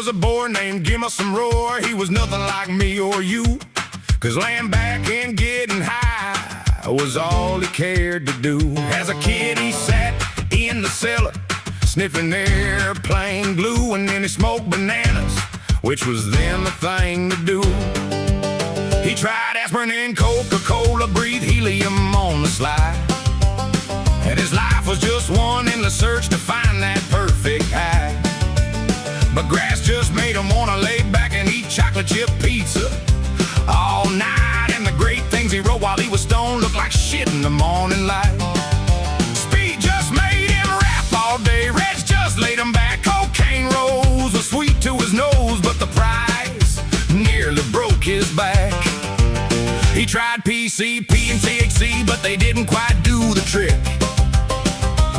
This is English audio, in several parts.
was a boy named Gimmesome Roy. He was nothing like me or you, 'cause laying back and getting high was all he cared to do. As a kid he sat in the cellar sniffing airplane glue, and then he smoked bananas, which was then the thing to do. He tried aspirin and Coca-Cola, breathed helium on the slide, and his life was just one endless search to find that perfect high. But grass just made him wanna lay back and eat chocolate chip pizza all night, and the great things he wrote while he was stoned looked like shit in the morning light. Speed just made him rap all day, Reds just laid him back, cocaine rose was sweet to his nose, but the price nearly broke his back. He tried PCP and THC, but they didn't quite do the trick.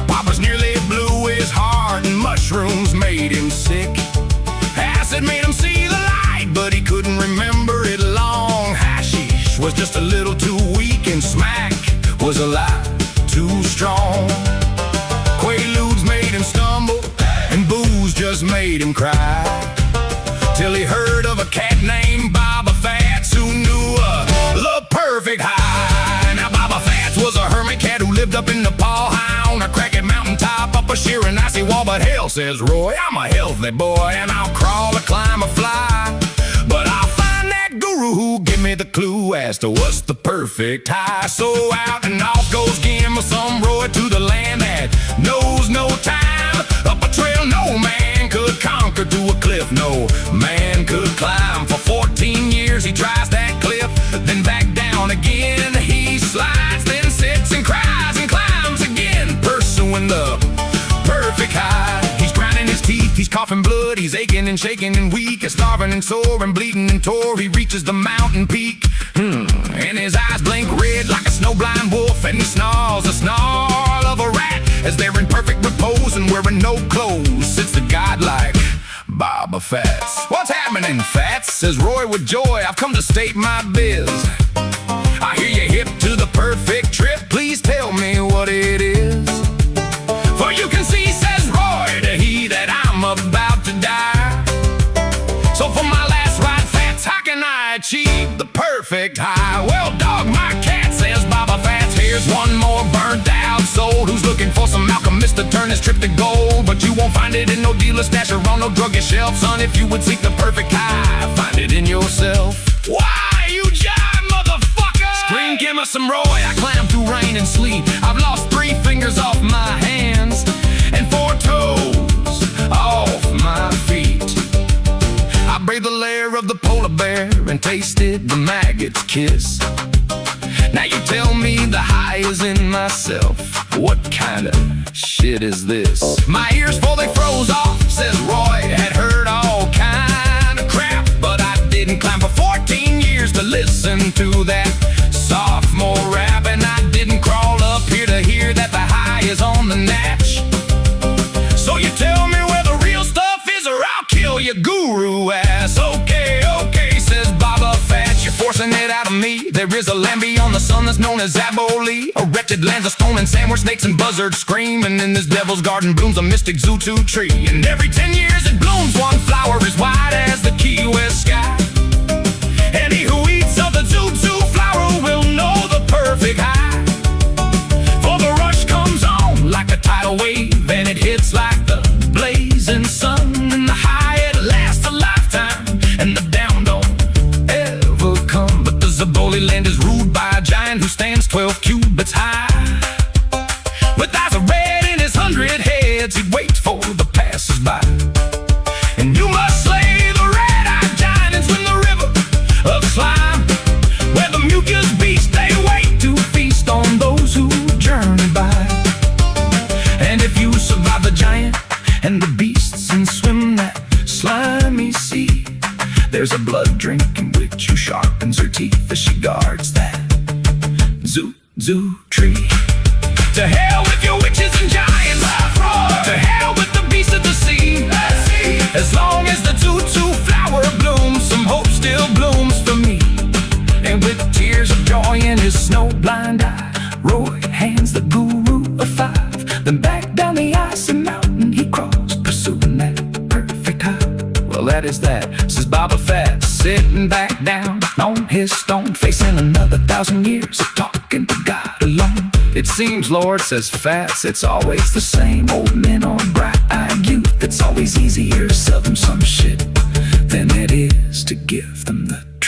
Papa's nearly blew his heart, and mushrooms made him sick. Acid made him see the light, but he couldn't remember it long. Hashish was just a little too weak, and smack was a lot too strong. Quaaludes made him stumble, and booze just made him cry, till he heard of a cat named Baba Fats who knew the perfect high. Now Baba Fats was a hermit cat who lived up in Nepal, high on a cracked mountaintop, up a sheer and icy wall. But hell, says Roy, I'm a healthy boy, and I'll crawl or climb or fly, but I'll find that guru who'll give me the clue as to what's the perfect high. So out and off goes Gimmesome Roy to the land that knows no time, up a trail no man could conquer, to a cliff no man could climb. For 14 years he tries that cliff, then back down again. He slides, then sits and cries and climbs again, pursuing the perfect high. He's grinding his teeth, he's coughing blood, he's aching and shaking and weak, and starving and sore and bleeding and tore. He reaches the mountain peak, and his eyes blink red like a snowblind wolf, and he snarls the snarl of a rat as they're in perfect repose and wearing no clothes sits the godlike Baba Fats. What's happening, Fats? Says Roy with joy, I've come to state my biz. I hear you hip to the perfect trip, please tell me what it is. For you can see, says Roy to he, that I'm about to die. So for my last ride, Fats, how can I achieve the perfect high? Well, dog, my cat, says Baba Fats, here's one more burnt out soul who's looking for some alchemist to turn his trip to gold. But you won't find it in no dealer stash or on no druggy shelf, son. If you would seek the perfect high, find it in yourself. Why, you jive motherfucker? Scream Gimmesome Roy, I climb through rain and sleet. I've lost 3 fingers off my hands and 4 toes off my feet. I braved the lair of the polar bear and tasted the maggot's kiss. Now you tell me the high is in myself, what kind of shit is this? My ears full, they froze off, says Roy, had heard all kind of crap, but I didn't climb for 14 years to listen to that sophomore rap, and I didn't crawl up here to hear that the high is on the natch. So you tell me where the real stuff is, or I'll kill your guru ass. Okay, okay, says Baba Fats, you're forcing it out of me. There is a land beyond the sun that's known as Aboli, a wretched lands of stone and sand where snakes and buzzards scream, and in this devil's garden blooms a mystic zutu tree, and every 10 years it blooms one flower as wide as the Key West sky. And he who eats of the zutu flower will know the perfect high. For the rush comes on like a tidal wave, and it hits like the blazing sun, and the high it lasts a lifetime, and the down don't ever come. But the Zaboli land is ruled by a giant who stands 12 cubits high. With eyes of red in his 100 heads, he'd wait for the passers-by. And you must slay the red-eyed giants when the river of slime, where the mucus beasts, they wait to feast on those who journey by. And if you survive the giant and the beasts and swim that slimy sea, there's a blood drink in which who sharpens her teeth as she guards that zoo tree. To hell with your witches and giants, to hell with the beasts of the sea. As long as the tutu flower blooms, some hope still blooms for me. And with tears of joy in his snow-blind eye, Roy hands the guru a 5. Then back down the icy mountain he crossed, pursuing that perfect high. Well, that is that, says Baba Fat, sitting back down on his stone, facing another 1,000 years of talking to God alone. It seems, Lord, says Fats, it's always the same old men or bright-eyed youth. It's always easier to sell them some shit than it is to give them the truth.